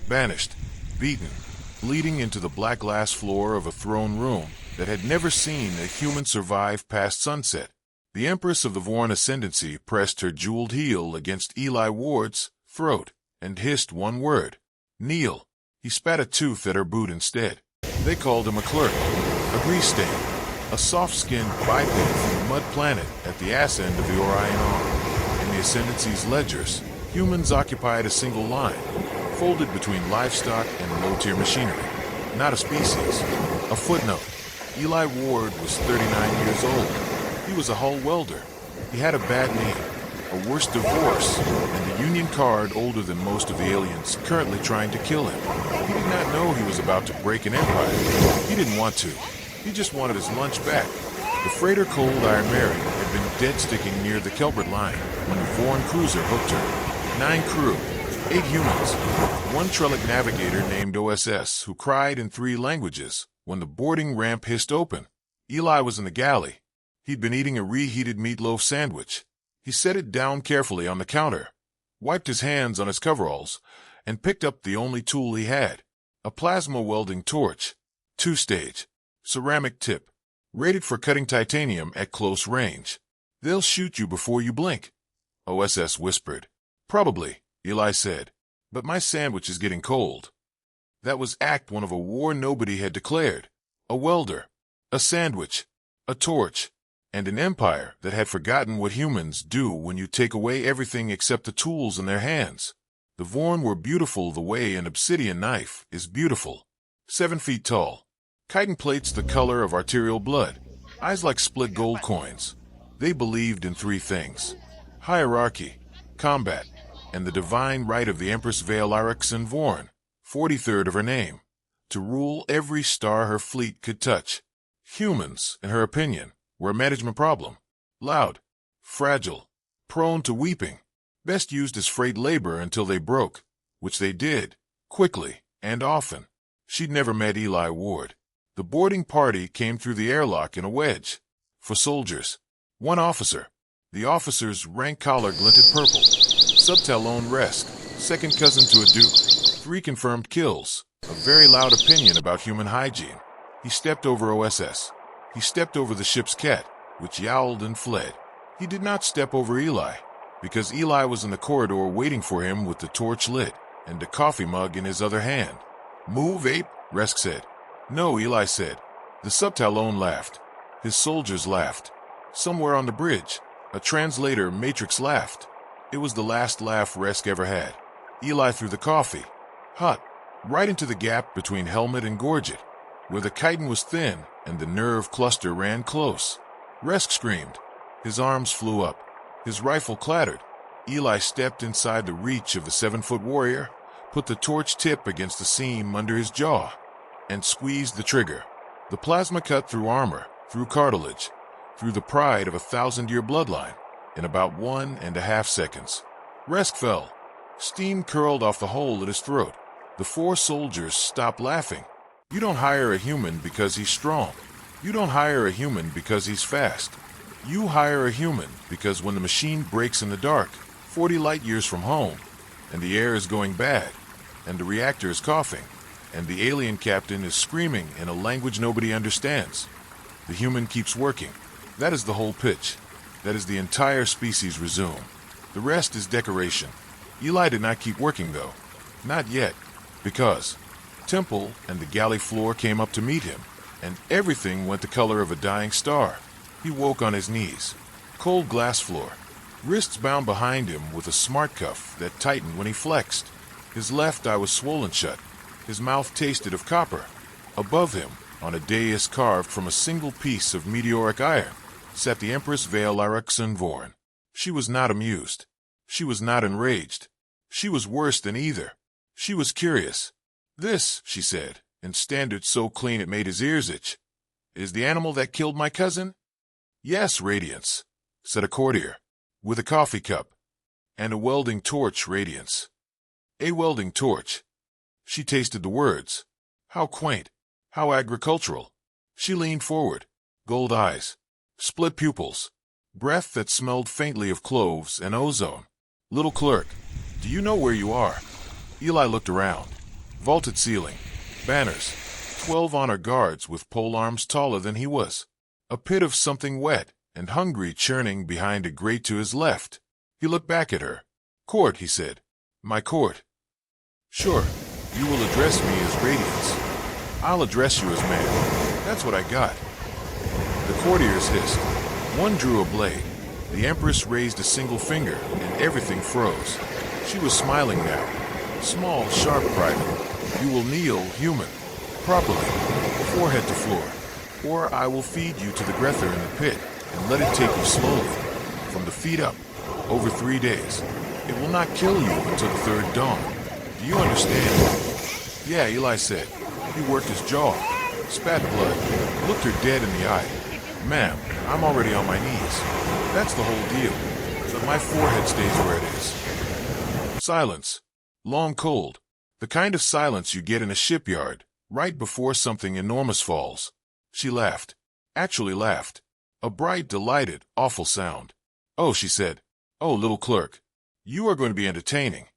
banished, beaten, bleeding into the black glass floor of a throne room that had never seen a human survive past sunset. The Empress of the Vorn Ascendancy pressed her jeweled heel against Eli Ward's throat and hissed one word. Kneel. He spat a tooth at her boot instead. They called him a clerk, a grease stain, a soft-skinned biped from the mud planet at the ass end of the Orion arm. In the Ascendancy's ledgers, humans occupied a single line, folded between livestock and low-tier machinery. Not a species. A footnote. Eli Ward was 39 years old. He was a hull welder. He had a bad name, a worse divorce, and a union card older than most of the aliens currently trying to kill him. He did not know he was about to break an empire. He didn't want to. He just wanted his lunch back. The freighter Cold Iron Mary had been dead-sticking near the Kelbert line when the Vorn cruiser hooked her. 9 crew, 8 humans, 1 Trellick navigator named OSS who cried in 3 languages when the boarding ramp hissed open. Eli was in the galley. He'd been eating a reheated meatloaf sandwich. He set it down carefully on the counter, wiped his hands on his coveralls, and picked up the only tool he had, a plasma welding torch, 2-stage, ceramic tip, rated for cutting titanium at close range. They'll shoot you before you blink, OSS whispered. Probably, Eli said, but my sandwich is getting cold. That was Act 1 of a war nobody had declared. A welder, a sandwich, a torch, and an empire that had forgotten what humans do when you take away everything except the tools in their hands. The Vorn were beautiful the way an obsidian knife is beautiful. 7 feet tall, chitin plates the color of arterial blood, eyes like split gold coins. They believed in 3 things: hierarchy, combat, and the divine right of the Empress Vale Irexen Vorn, 43rd of her name, to rule every star her fleet could touch. Humans, in her opinion, were a management problem. Loud, fragile, prone to weeping, best used as freight labor until they broke, which they did, quickly and often. She'd never met Eli Ward. The boarding party came through the airlock in a wedge. For soldiers, 1 officer. The officer's rank collar glinted purple. Subtalone Resk, second cousin to a duke. 3 confirmed kills. A very loud opinion about human hygiene. He stepped over OSS. He stepped over the ship's cat, which yowled and fled. He did not step over Eli, because Eli was in the corridor waiting for him with the torch lit and a coffee mug in his other hand. Move, ape, Resk said. No, Eli said. The Subtalone laughed. His soldiers laughed. Somewhere on the bridge, a translator Matrix laughed. It was the last laugh Resk ever had. Eli threw the coffee, hot, right into the gap between helmet and gorget, where the chitin was thin and the nerve cluster ran close. Resk screamed. His arms flew up. His rifle clattered. Eli stepped inside the reach of the 7-foot warrior, put the torch tip against the seam under his jaw, and squeezed the trigger. The plasma cut through armor, through cartilage, through the pride of a 1,000-year bloodline, in about 1.5 seconds. Resk fell. Steam curled off the hole at his throat. The 4 soldiers stopped laughing. You don't hire a human because he's strong. You don't hire a human because he's fast. You hire a human because when the machine breaks in the dark, 40 light years from home, and the air is going bad, and the reactor is coughing, and the alien captain is screaming in a language nobody understands, the human keeps working. That is the whole pitch. That is the entire species resume. The rest is decoration. Eli did not keep working, though. Not yet, because Temple and the galley floor came up to meet him, and everything went the color of a dying star. He woke on his knees. Cold glass floor. Wrists bound behind him with a smart cuff that tightened when he flexed. His left eye was swollen shut. His mouth tasted of copper. Above him, on a dais carved from a single piece of meteoric iron, sat the Empress Vale Irexen Vorn. She was not amused. She was not enraged. She was worse than either. She was curious. This, she said, in standards so clean it made his ears itch, is the animal that killed my cousin? Yes, Radiance, said a courtier, with a coffee cup, and a welding torch, Radiance. A welding torch. She tasted the words. How quaint, how agricultural. She leaned forward, gold eyes, split pupils, breath that smelled faintly of cloves and ozone. Little clerk, do you know where you are? Eli looked around. vaulted ceiling, banners, 12 honor guards with polearms taller than he was, a pit of something wet and hungry churning behind a grate to his left. He looked back at her. "Court," he said. "My court." "Sure, you will address me as Radiance. I'll address you as man. That's what I got." The courtiers hissed. One drew a blade. The Empress raised a single finger, and everything froze. She was smiling now. "Small, sharp private. You will kneel, human, properly, forehead to floor, or I will feed you to the Grether in the pit and let it take you slowly, from the feet up, over 3 days. It will not kill you until the third dawn. Do you understand?" "Yeah," Eli said. He worked his jaw, spat blood, looked her dead in the eye. "Ma'am, I'm already on my knees. That's the whole deal. But my forehead stays where it is." Silence. Long cold. The kind of silence you get in a shipyard, right before something enormous falls. She laughed. Actually laughed. A bright, delighted, awful sound. "Oh," she said. "Oh, little clerk. You are going to be entertaining."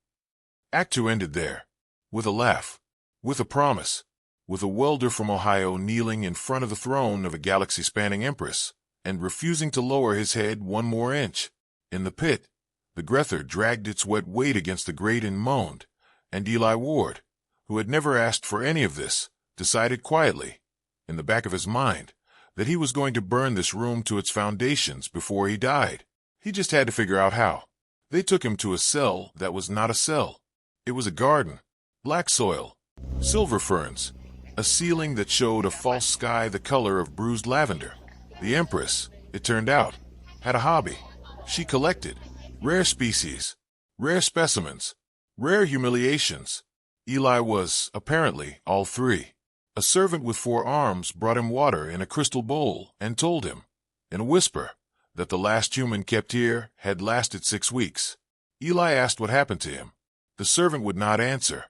Act 2 ended there. With a laugh. With a promise. With a welder from Ohio kneeling in front of the throne of a galaxy-spanning Empress, and refusing to lower his head 1 more inch. In the pit, the Grether dragged its wet weight against the grate and moaned, and Eli Ward, who had never asked for any of this, decided quietly, in the back of his mind, that he was going to burn this room to its foundations before he died. He just had to figure out how. They took him to a cell that was not a cell. It was a garden, black soil, silver ferns, a ceiling that showed a false sky the color of bruised lavender. The Empress, it turned out, had a hobby. She collected rare species, rare specimens, rare humiliations. Eli was, apparently, all 3. A servant with 4 arms brought him water in a crystal bowl and told him, in a whisper, that the last human kept here had lasted 6 weeks. Eli asked what happened to him. The servant would not answer.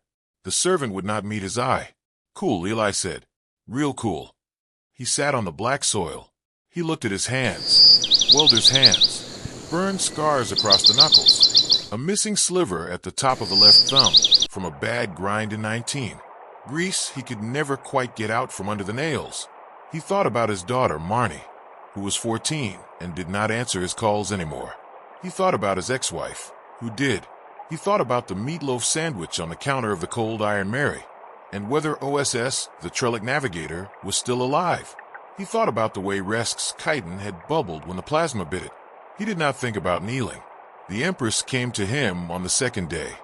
The servant would not meet his eye. "Cool," Eli said. "Real cool." He sat on the black soil. He looked at his hands. Welder's hands. Burned scars across the knuckles. A missing sliver at the top of the left thumb from a bad grind in 19. Grease he could never quite get out from under the nails. He thought about his daughter, Marnie, who was 14 and did not answer his calls anymore. He thought about his ex-wife, who did. He thought about the meatloaf sandwich on the counter of the Cold Iron Mary, and whether OSS, the Trellick Navigator, was still alive. He thought about the way Resk's chitin had bubbled when the plasma bit it. He did not think about kneeling. The Empress came to him on the 2nd day.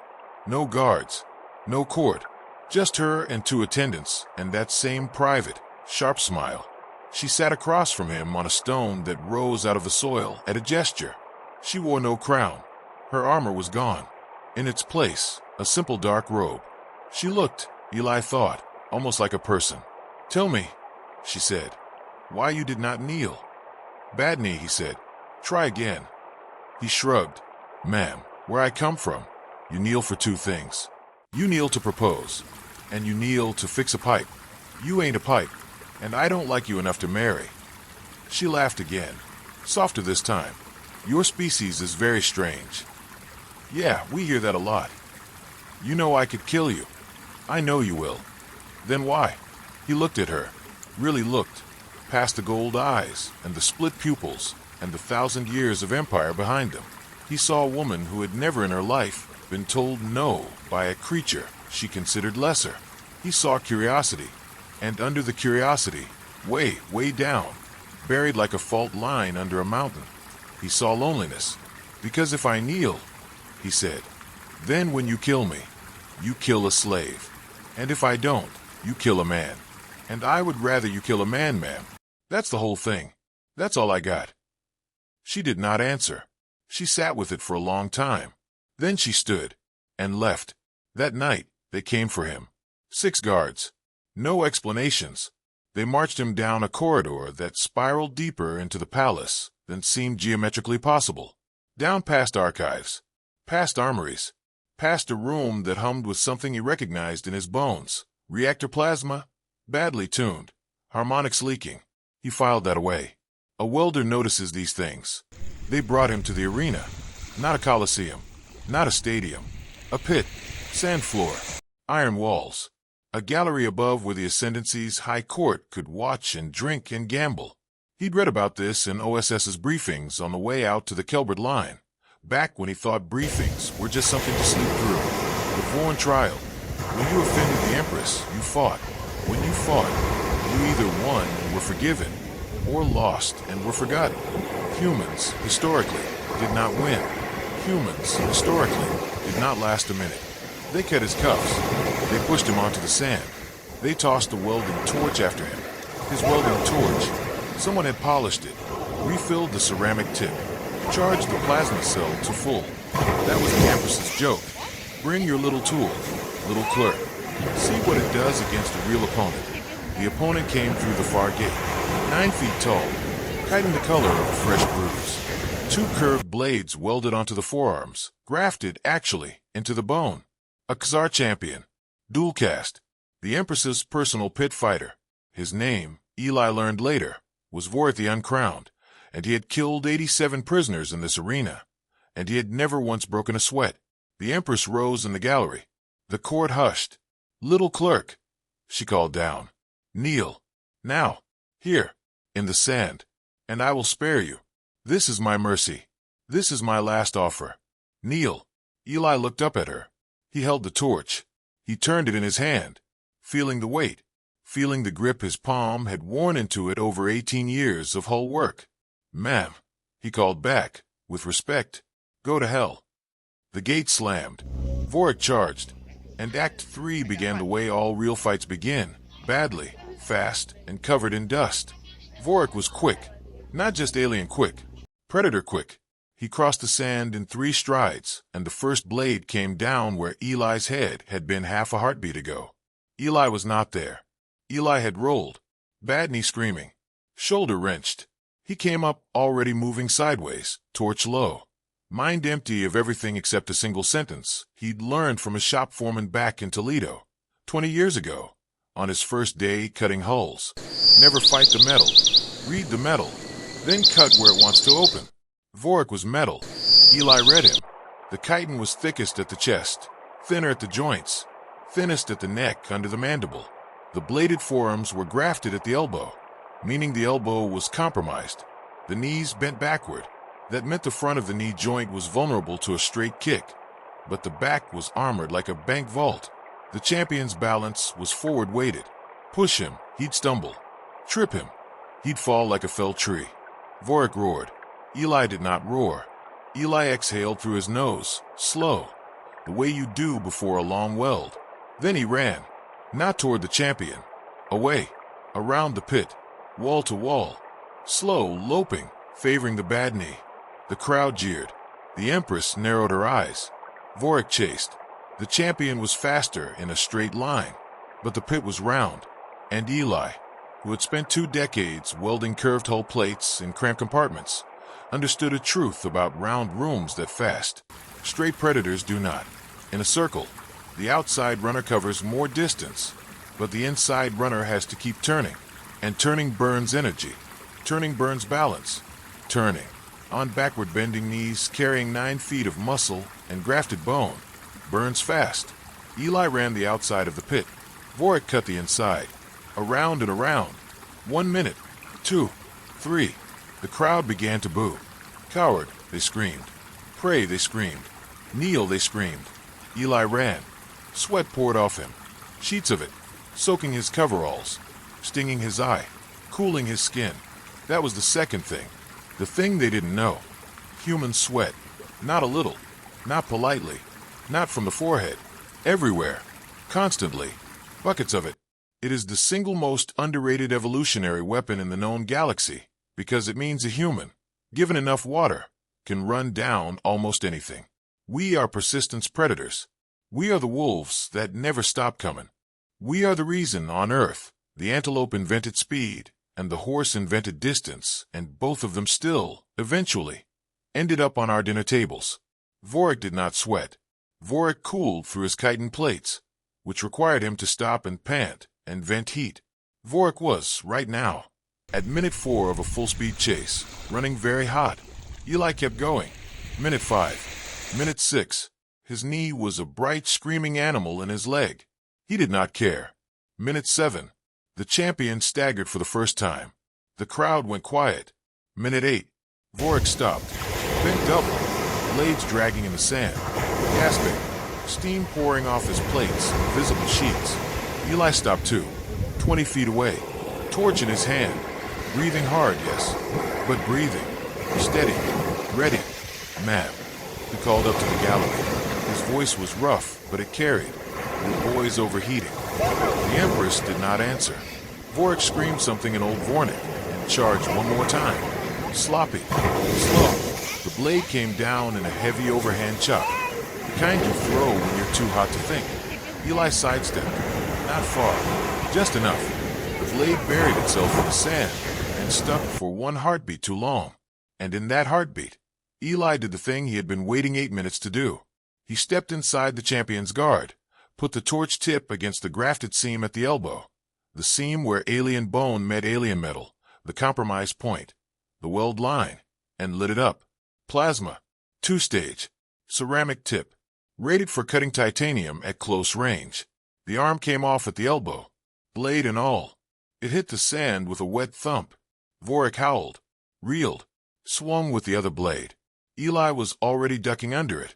No guards, no court, just her and 2 attendants, and that same private, sharp smile. She sat across from him on a stone that rose out of the soil at a gesture. She wore no crown. Her armor was gone. In its place, a simple dark robe. She looked, Eli thought, almost like a person. "Tell me," she said, "why you did not kneel." "Bad knee," he said. "Try again." He shrugged. "Ma'am, where I come from, you kneel for 2 things. You kneel to propose, and you kneel to fix a pipe. You ain't a pipe, and I don't like you enough to marry." She laughed again, softer this time. "Your species is very strange." "Yeah, we hear that a lot. You know I could kill you. I know you will." "Then why?" He looked at her, really looked, past the gold eyes and the split pupils and the 1,000 years of empire behind them. He saw a woman who had never in her life been told no by a creature she considered lesser. He saw curiosity, and under the curiosity, way, way down, buried like a fault line under a mountain, he saw loneliness. "Because if I kneel," he said, "then when you kill me, you kill a slave. And if I don't, you kill a man. And I would rather you kill a man, ma'am. That's the whole thing. That's all I got." She did not answer. She sat with it for a long time. Then she stood and left. That night, they came for him. 6 guards. No explanations. They marched him down a corridor that spiraled deeper into the palace than seemed geometrically possible. Down past archives, past armories, past a room that hummed with something he recognized in his bones. Reactor plasma, badly tuned, harmonics leaking. He filed that away. A welder notices these things. They brought him to the arena. Not a coliseum, not a stadium. A pit, sand floor, iron walls. A gallery above where the Ascendancy's high court could watch and drink and gamble. He'd read about this in OSS's briefings on the way out to the Kelbert line, back when he thought briefings were just something to sleep through. The Vorn trial. When you offended the Empress, you fought. When you fought, you either won and were forgiven, or lost and were forgotten. Humans, historically, did not win. Humans, historically, did not last a minute. They cut his cuffs. They pushed him onto the sand. They tossed a welding torch after him. His welding torch. Someone had polished it, refilled the ceramic tip, charged the plasma cell to full. That was the Empress's joke. Bring your little tool, little clerk. See what it does against a real opponent. The opponent came through the far gate, 9 feet tall, hiding the color of a fresh bruise. 2 curved blades welded onto the forearms, grafted, actually, into the bone. A Khazar champion. Dual cast. The Empress's personal pit fighter. His name, Eli learned later, was Vork the Uncrowned, and he had killed 87 prisoners in this arena, and he had never once broken a sweat. The Empress rose in the gallery. The court hushed. Little clerk, she called down. Kneel. Now. Here. In the sand. And I will spare you. This is my mercy. This is my last offer. Kneel. Eli looked up at her. He held the torch. He turned it in his hand, feeling the weight, feeling the grip his palm had worn into it over 18 years of hull work. Ma'am, he called back, with respect. Go to hell. The gate slammed. Vork charged, and Act 3 began the way all real fights begin, badly, fast, and covered in dust. Vork was quick, not just alien quick, predator quick. He crossed the sand in 3 strides, and the first blade came down where Eli's head had been half a heartbeat ago. Eli was not there. Eli had rolled, bad knee screaming, shoulder wrenched. He came up already moving sideways, torch low, mind empty of everything except a single sentence he'd learned from a shop foreman back in Toledo, 20 years ago, on his first day cutting hulls. Never fight the metal. Read the metal, then cut where it wants to open. Vork was metal. Eli read him. The chitin was thickest at the chest, thinner at the joints, thinnest at the neck under the mandible. The bladed forearms were grafted at the elbow, meaning the elbow was compromised. The knees bent backward. That meant the front of the knee joint was vulnerable to a straight kick, but the back was armored like a bank vault. The champion's balance was forward-weighted. Push him, he'd stumble. Trip him, he'd fall like a felled tree. Vork roared. Eli did not roar. Eli exhaled through his nose, slow, the way you do before a long weld. Then he ran, not toward the champion, away, around the pit, wall to wall, slow, loping, favoring the bad knee. The crowd jeered. The Empress narrowed her eyes. Vork chased. The champion was faster in a straight line, but the pit was round, and Eli, who had spent 2 decades welding curved hull plates in cramped compartments, understood a truth about round rooms that fast. Straight predators do not. In a circle, the outside runner covers more distance, but the inside runner has to keep turning. And turning burns energy. Turning burns balance. Turning. On backward bending knees, carrying 9 feet of muscle and grafted bone. Burns fast. Eli ran the outside of the pit. Vork cut the inside. Around and around. 1 minute. 2. 3. The crowd began to boo. Coward, they screamed. Pray, they screamed. Kneel, they screamed. Eli ran. Sweat poured off him. Sheets of it. Soaking his coveralls. Stinging his eye. Cooling his skin. That was the second thing. The thing they didn't know. Human sweat. Not a little. Not politely. Not from the forehead. Everywhere. Constantly. Buckets of it. It is the single most underrated evolutionary weapon in the known galaxy, because it means a human, given enough water, can run down almost anything. We are persistence predators. We are the wolves that never stop coming. We are the reason on Earth the antelope invented speed and the horse invented distance, and both of them still, eventually, ended up on our dinner tables. Vork did not sweat. Vork cooled through his chitin plates, which required him to stop and pant and vent heat. Vork was, right now, at minute 4 of a full-speed chase, running very hot. Eli kept going. Minute 5. Minute 6. His knee was a bright, screaming animal in his leg. He did not care. Minute 7. The champion staggered for the first time. The crowd went quiet. Minute 8. Vorik stopped, bent double, blades dragging in the sand, gasping, steam pouring off his plates, visible sheets. Eli stopped too, 20 feet away, torch in his hand, breathing hard, yes, but breathing, steady, ready. Ma'am, he called up to the gallery. His voice was rough, but it carried. Your boy's overheating. The Empress did not answer. Vorik screamed something in Old Vornik and charged one more time. Sloppy, slow. The blade came down in a heavy overhand chop, the kind you throw when you're too hot to think. Eli sidestepped. Not far, just enough. The blade buried itself in the sand and stuck for one heartbeat too long. And in that heartbeat, Eli did the thing he had been waiting 8 minutes to do. He stepped inside the champion's guard, put the torch tip against the grafted seam at the elbow, the seam where alien bone met alien metal, the compromise point, the weld line, and lit it up. Plasma, 2-stage, ceramic tip, rated for cutting titanium at close range. The arm came off at the elbow, blade and all. It hit the sand with a wet thump. Vorik howled, reeled, swung with the other blade. Eli was already ducking under it,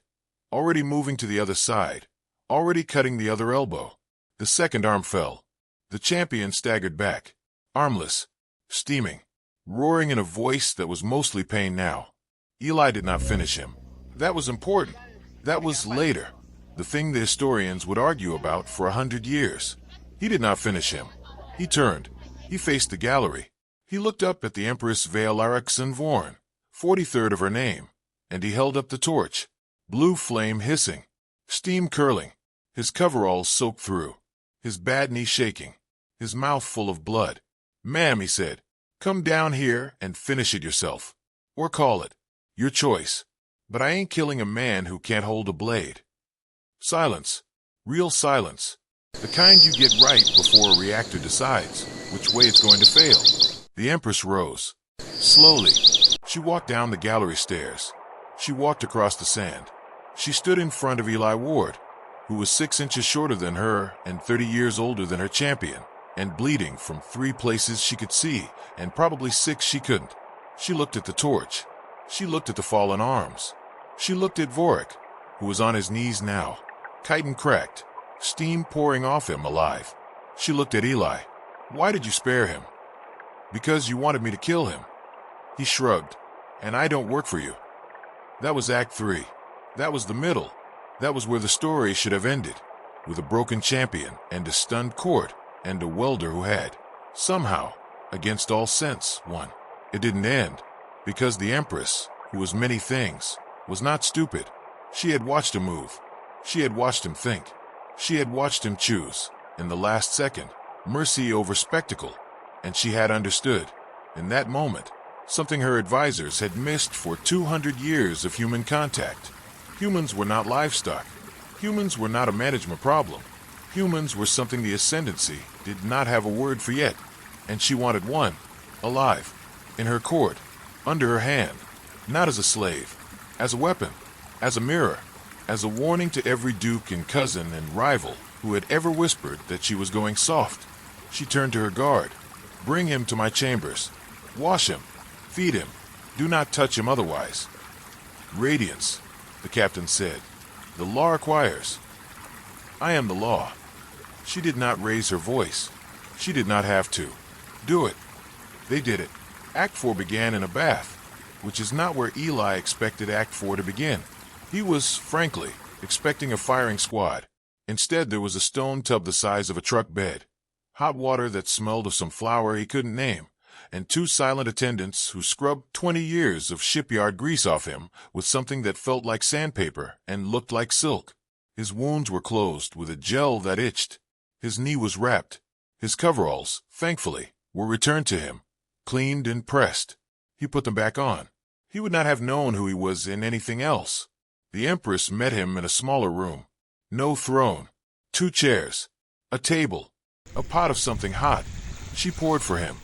already moving to the other side, already cutting the other elbow. The second arm fell. The champion staggered back, armless, steaming, roaring in a voice that was mostly pain now. Eli did not finish him. That was important. That was later. The thing the historians would argue about for 100 years. He did not finish him. He turned. He faced the gallery. He looked up at the Empress Veilariksson Vorn, 43rd of her name, and he held up the torch. Blue flame hissing, steam curling, his coveralls soaked through, his bad knee shaking, his mouth full of blood. Ma'am, he said, come down here and finish it yourself. Or call it. Your choice. But I ain't killing a man who can't hold a blade. Silence. Real silence. The kind you get right before a reactor decides which way it's going to fail. The Empress rose. Slowly. She walked down the gallery stairs. She walked across the sand. She stood in front of Eli Ward, who was 6 inches shorter than her and 30 years older than her champion, and bleeding from 3 places she could see, and probably 6 she couldn't. She looked at the torch. She looked at the fallen arms. She looked at Vorik, who was on his knees now, chitin cracked, steam pouring off him alive. She looked at Eli. Why did you spare him? Because you wanted me to kill him. He shrugged. And I don't work for you. That was Act 3. That was the middle. That was where the story should have ended, with a broken champion and a stunned court and a welder who had, somehow, against all sense, won. It didn't end, because the Empress, who was many things, was not stupid. She had watched him move. She had watched him think. She had watched him choose, in the last second, mercy over spectacle, and she had understood, in that moment, something her advisors had missed for 200 years of human contact. Humans were not livestock. Humans were not a management problem. Humans were something the Ascendancy did not have a word for yet, and she wanted one, alive, in her court, under her hand, not as a slave, as a weapon, as a mirror, as a warning to every duke and cousin and rival who had ever whispered that she was going soft. She turned to her guard. Bring him to my chambers. Wash him. Feed him. Do not touch him otherwise. Radiance, the captain said. The law requires. I am the law. She did not raise her voice. She did not have to. Do it. They did it. Act 4 began in a bath, which is not where Eli expected Act 4 to begin. He was, frankly, expecting a firing squad. Instead, there was a stone tub the size of a truck bed, hot water that smelled of some flour he couldn't name, and 2 silent attendants who scrubbed 20 years of shipyard grease off him with something that felt like sandpaper and looked like silk. His wounds were closed with a gel that itched. His knee was wrapped. His coveralls, thankfully, were returned to him, cleaned and pressed. He put them back on. He would not have known who he was in anything else. The Empress met him in a smaller room. No throne. 2 chairs. A table. A pot of something hot. She poured for him.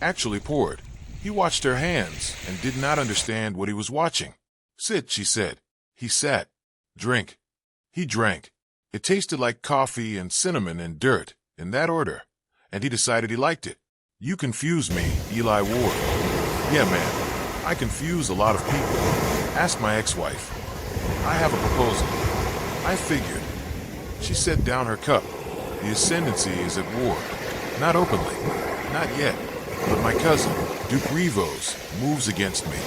Actually poured. He watched her hands and did not understand what he was watching. Sit, she said. He sat. Drink. He drank. It tasted like coffee and cinnamon and dirt in that order, and he decided he liked it. You confuse me, Eli Ward. Yeah, man, I confuse a lot of people. Ask my ex-wife. I have a proposal. I figured. She set down her cup. The ascendancy is at war. Not openly. Not yet. But my cousin, Duke Rivos, moves against me.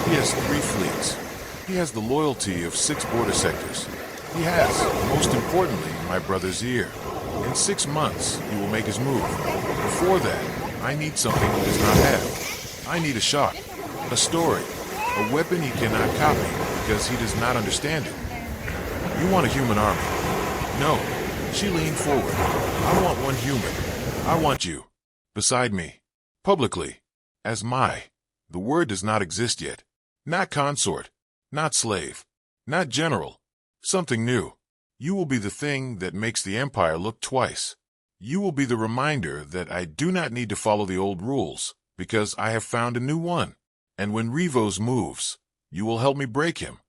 He has 3 fleets. He has the loyalty of 6 border sectors. He has, most importantly, my brother's ear. In 6 months, he will make his move. Before that, I need something he does not have. I need a shock, a story, a weapon he cannot copy because he does not understand it. You want a human army? No. She leaned forward. I want one human. I want you. Beside me. Publicly. As my. The word does not exist yet. Not consort. Not slave. Not general. Something new. You will be the thing that makes the empire look twice. You will be the reminder that I do not need to follow the old rules, because I have found a new one. And when Rivos moves, you will help me break him.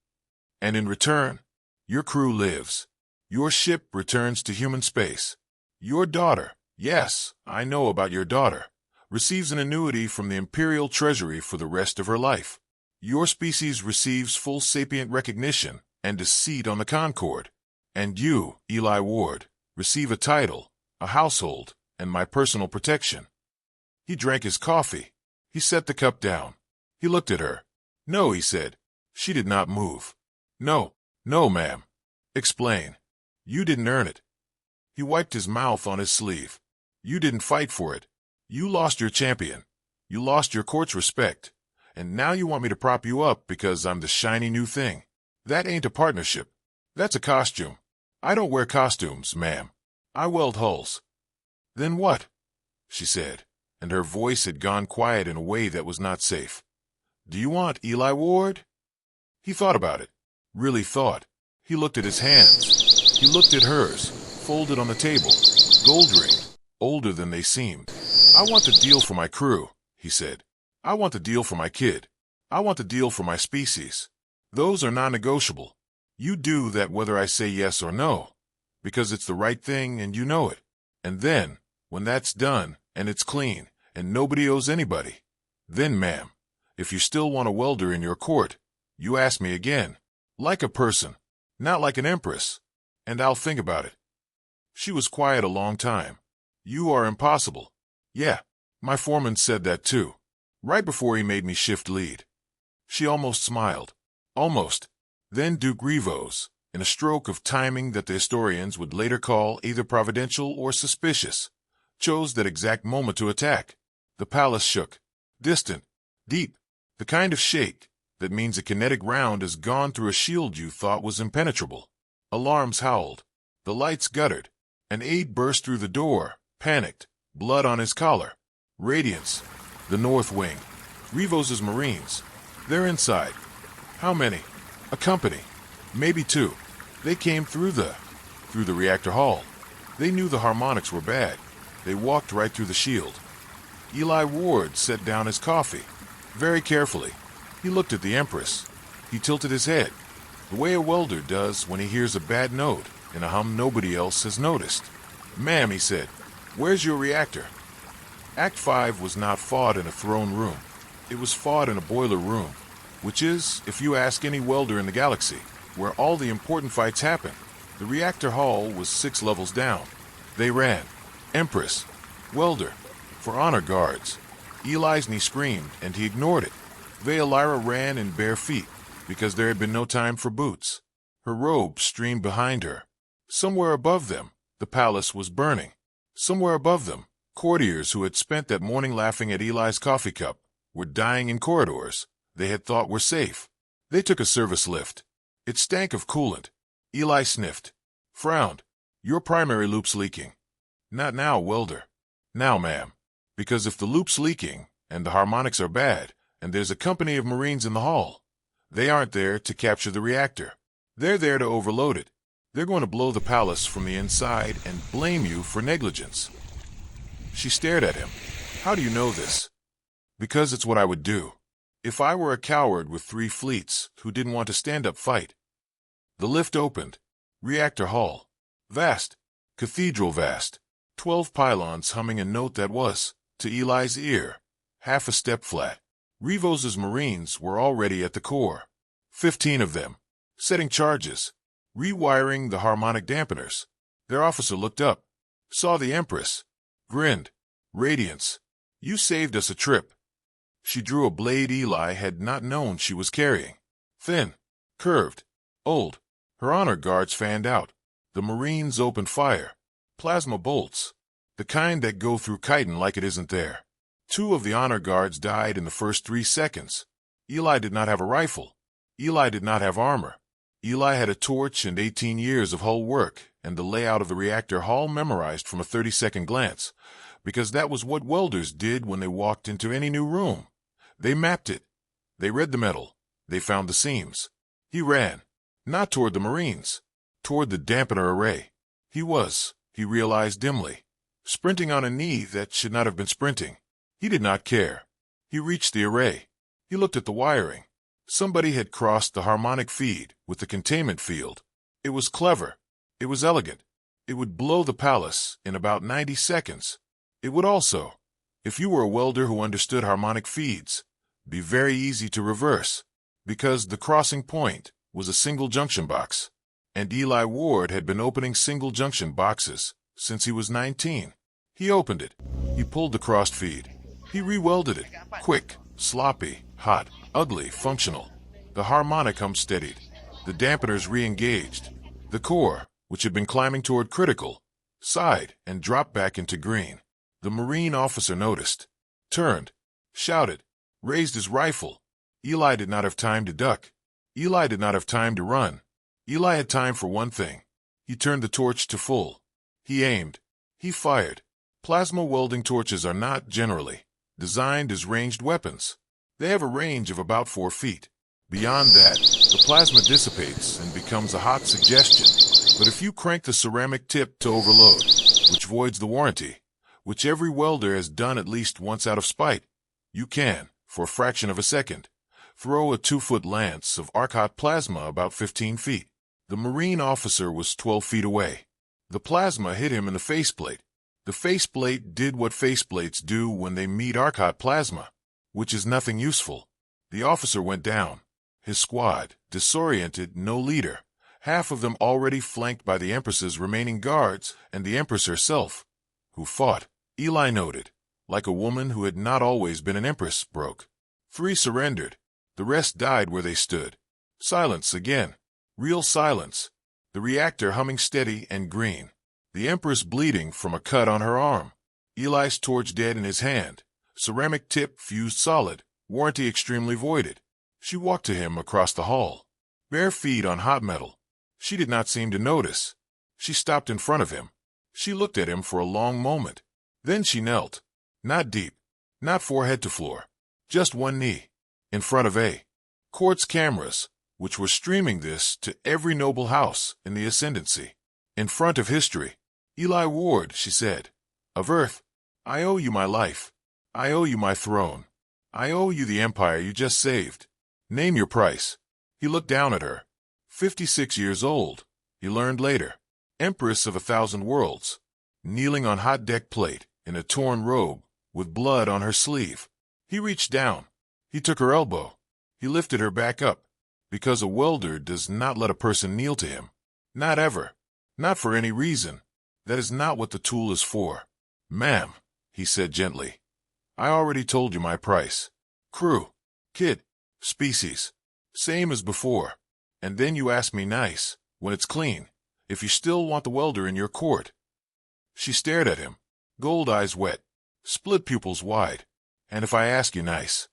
And in return, your crew lives. Your ship returns to human space. Your daughter, yes, I know about your daughter, receives an annuity from the Imperial Treasury for the rest of her life. Your species receives full sapient recognition and a seat on the Concord. And you, Eli Ward, receive a title, a household, and my personal protection. He drank his coffee. He set the cup down. He looked at her. No, he said. She did not move. No, ma'am. Explain. You didn't earn it. He wiped his mouth on his sleeve. You didn't fight for it. You lost your champion. You lost your court's respect. And now you want me to prop you up because I'm the shiny new thing. That ain't a partnership. That's a costume. I don't wear costumes, ma'am. I weld hulls. Then what? She said, and her voice had gone quiet in a way that was not safe. Do you want Eli Ward? He thought about it. Really thought. He looked at his hands. He looked at hers, folded on the table, gold-ringed, older than they seemed. I want the deal for my crew, he said. I want the deal for my kid. I want the deal for my species. Those are non-negotiable. You do that whether I say yes or no, because it's the right thing and you know it. And then, when that's done, and it's clean, and nobody owes anybody, then, ma'am, if you still want a welder in your court, you ask me again, like a person, not like an empress, and I'll think about it. She was quiet a long time. You are impossible. Yeah, my foreman said that too, right before he made me shift lead. She almost smiled. Almost. Then Duke Rivos, in a stroke of timing that the historians would later call either providential or suspicious, chose that exact moment to attack. The palace shook. Distant. Deep. The kind of shake that means a kinetic round has gone through a shield you thought was impenetrable. Alarms howled. The lights guttered. An aide burst through the door, panicked, blood on his collar. Radiance. The North Wing. Rivos's Marines. They're inside. How many? A company. Maybe 2. They came through the reactor hall. They knew the harmonics were bad. They walked right through the shield. Eli Ward set down his coffee. Very carefully. He looked at the Empress. He tilted his head, the way a welder does when he hears a bad note in a hum nobody else has noticed. Ma'am, he said, where's your reactor? Act 5 was not fought in a throne room. It was fought in a boiler room, which is, if you ask any welder in the galaxy, where all the important fights happen. The reactor hall was 6 levels down. They ran. Empress. Welder. For honor guards. Eli's knee screamed, and he ignored it. Veilira ran in bare feet, because there had been no time for boots. Her robe streamed behind her. Somewhere above them, the palace was burning. Somewhere above them, courtiers who had spent that morning laughing at Eli's coffee cup were dying in corridors they had thought were safe. They took a service lift. It stank of coolant. Eli sniffed. Frowned. Your primary loop's leaking. Not now, welder. Now, ma'am. Because if the loop's leaking, and the harmonics are bad, and there's a company of Marines in the hall, they aren't there to capture the reactor. They're there to overload it. They're going to blow the palace from the inside and blame you for negligence. She stared at him. How do you know this? Because it's what I would do. If I were a coward with 3 fleets who didn't want to stand up fight. The lift opened. Reactor hall. Vast. Cathedral vast. 12 pylons humming a note that was, to Eli's ear, half a step flat. Revos's Marines were already at the core. 15 of them, setting charges, rewiring the harmonic dampeners. Their officer looked up, saw the Empress, grinned. Radiance, you saved us a trip. She drew a blade Eli had not known she was carrying. Thin, curved, old. Her honor guards fanned out. The Marines opened fire. Plasma bolts, the kind that go through chitin like it isn't there. 2 of the honor guards died in the first 3 seconds. Eli did not have a rifle. Eli did not have armor. Eli had a torch and 18 years of hull work and the layout of the reactor hull memorized from a 30-second glance, because that was what welders did when they walked into any new room. They mapped it. They read the metal. They found the seams. He ran, not toward the Marines, toward the dampener array. He realized dimly, sprinting on a knee that should not have been sprinting. He did not care. He reached the array. He looked at the wiring. Somebody had crossed the harmonic feed with the containment field. It was clever. It was elegant. It would blow the palace in about 90 seconds. It would also, if you were a welder who understood harmonic feeds, be very easy to reverse, because the crossing point was a single junction box, and Eli Ward had been opening single junction boxes since he was 19. He opened it. He pulled the crossed feed. He re-welded it. Quick, sloppy, hot, ugly, functional. The harmonic hum steadied. The dampeners re-engaged. The core, which had been climbing toward critical, sighed and dropped back into green. The Marine officer noticed, turned, shouted, raised his rifle. Eli did not have time to duck. Eli did not have time to run. Eli had time for one thing. He turned the torch to full. He aimed. He fired. Plasma welding torches are not, generally, designed as ranged weapons. They have a range of about 4 feet. Beyond that, the plasma dissipates and becomes a hot suggestion. But if you crank the ceramic tip to overload, which voids the warranty, which every welder has done at least once out of spite, you can, for a fraction of a second, throw a 2-foot lance of arc-hot plasma about 15 feet. The Marine officer was 12 feet away. The plasma hit him in the faceplate. The faceplate did what faceplates do when they meet arc-hot plasma, which is nothing useful. The officer went down. His squad, disoriented, no leader, half of them already flanked by the Empress's remaining guards and the Empress herself, who fought, Eli noted, like a woman who had not always been an Empress, broke. 3 surrendered. The rest died where they stood. Silence again. Real silence. The reactor humming steady and green. The Empress bleeding from a cut on her arm. Eli's torch dead in his hand. Ceramic tip fused solid. Warranty extremely voided. She walked to him across the hall. Bare feet on hot metal. She did not seem to notice. She stopped in front of him. She looked at him for a long moment. Then she knelt. Not deep. Not forehead to floor. Just one knee. In front of a quartz cameras, which were streaming this to every noble house in the ascendancy. In front of history. Eli Ward, she said, of Earth, I owe you my life. I owe you my throne. I owe you the empire you just saved. Name your price. He looked down at her. 56 years old, he learned later. Empress of 1,000 worlds. Kneeling on hot deck plate, in a torn robe, with blood on her sleeve. He reached down. He took her elbow. He lifted her back up. Because a welder does not let a person kneel to him. Not ever. Not for any reason. That is not what the tool is for. Ma'am, he said gently. I already told you my price. Crew. Kid. Species. Same as before. And then you ask me nice, when it's clean, if you still want the welder in your court. She stared at him. Gold eyes wet. Split pupils wide. And if I ask you nice.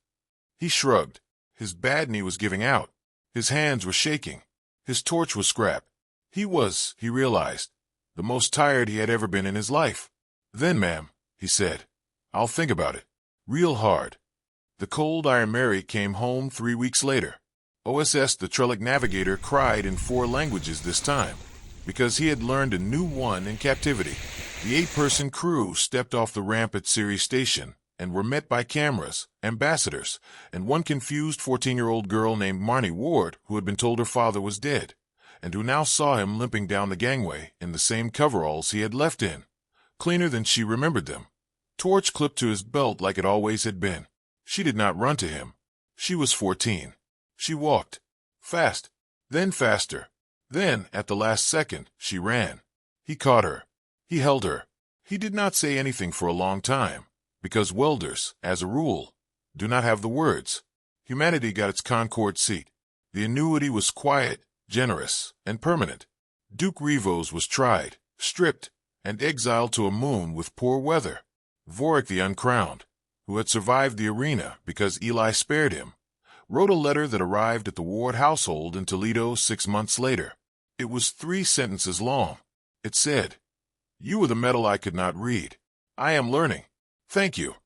He shrugged. His bad knee was giving out. His hands were shaking. His torch was scrapped. He realized, the most tired he had ever been in his life. Then, ma'am, he said, I'll think about it. Real hard. The cold Iron Mary came home 3 weeks later. OSS the Trellick Navigator cried in 4 languages this time, because he had learned a new one in captivity. The 8-person crew stepped off the ramp at Ceres Station and were met by cameras, ambassadors, and one confused 14-year-old girl named Marnie Ward who had been told her father was dead, and who now saw him limping down the gangway in the same coveralls he had left in. cleaner than she remembered them. Torch clipped to his belt like it always had been. She did not run to him. She was 14. She walked. Fast. Then faster. Then, at the last second, she ran. He caught her. He held her. He did not say anything for a long time, because welders, as a rule, do not have the words. Humanity got its Concord seat. The annuity was quiet, generous, and permanent. Duke Rivos was tried, stripped, and exiled to a moon with poor weather. Vorik the Uncrowned, who had survived the arena because Eli spared him, wrote a letter that arrived at the Ward household in Toledo 6 months later. It was 3 sentences long. It said, "You were the metal I could not read. I am learning. Thank you."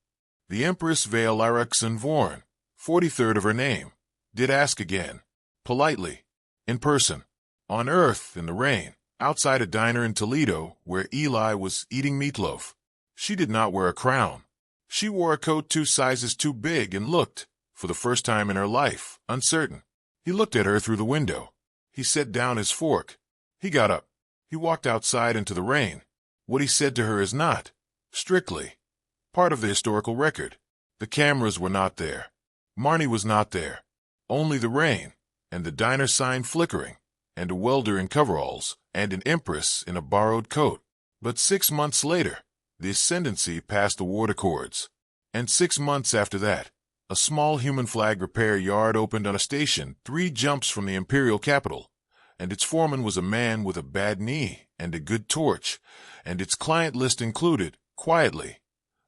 The Empress Vale Lyraxon Vorn, 43rd of her name, did ask again, politely, in person, on earth in the rain, outside a diner in Toledo where Eli was eating meatloaf. She did not wear a crown. She wore a coat 2 sizes too big and looked, for the first time in her life, uncertain. He looked at her through the window. He set down his fork. He got up. He walked outside into the rain. What he said to her is not, strictly, part of the historical record. The cameras were not there. Marnie was not there. Only the rain, and the diner sign flickering, and a welder in coveralls, and an Empress in a borrowed coat. But 6 months later, the ascendancy passed the Ward Accords. And 6 months after that, a small human flag repair yard opened on a station 3 jumps from the Imperial Capitol, and its foreman was a man with a bad knee and a good torch, and its client list included, quietly,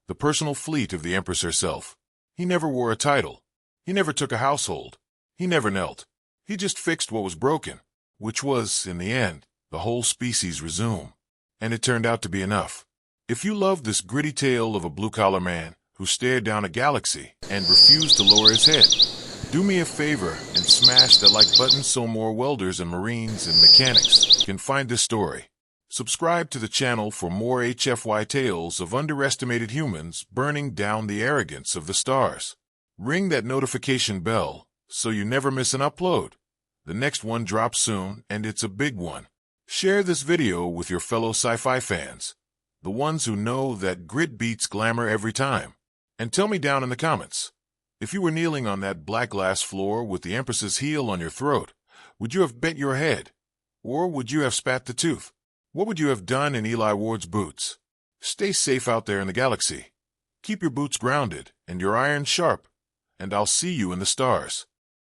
the personal fleet of the Empress herself. He never wore a title. He never took a household. He never knelt. He just fixed what was broken, which was, in the end, the whole species resume. And it turned out to be enough. If you love this gritty tale of a blue-collar man who stared down a galaxy and refused to lower his head, do me a favor and smash that like button so more welders and marines and mechanics can find this story. Subscribe to the channel for more HFY tales of underestimated humans burning down the arrogance of the stars. Ring that notification bell so you never miss an upload. The next one drops soon, and it's a big one. Share this video with your fellow sci-fi fans, the ones who know that grit beats glamour every time. And tell me down in the comments, if you were kneeling on that black glass floor with the Empress's heel on your throat, would you have bent your head? Or would you have spat the tooth? What would you have done in Eli Ward's boots? Stay safe out there in the galaxy. Keep your boots grounded and your iron sharp, and I'll see you in the stars.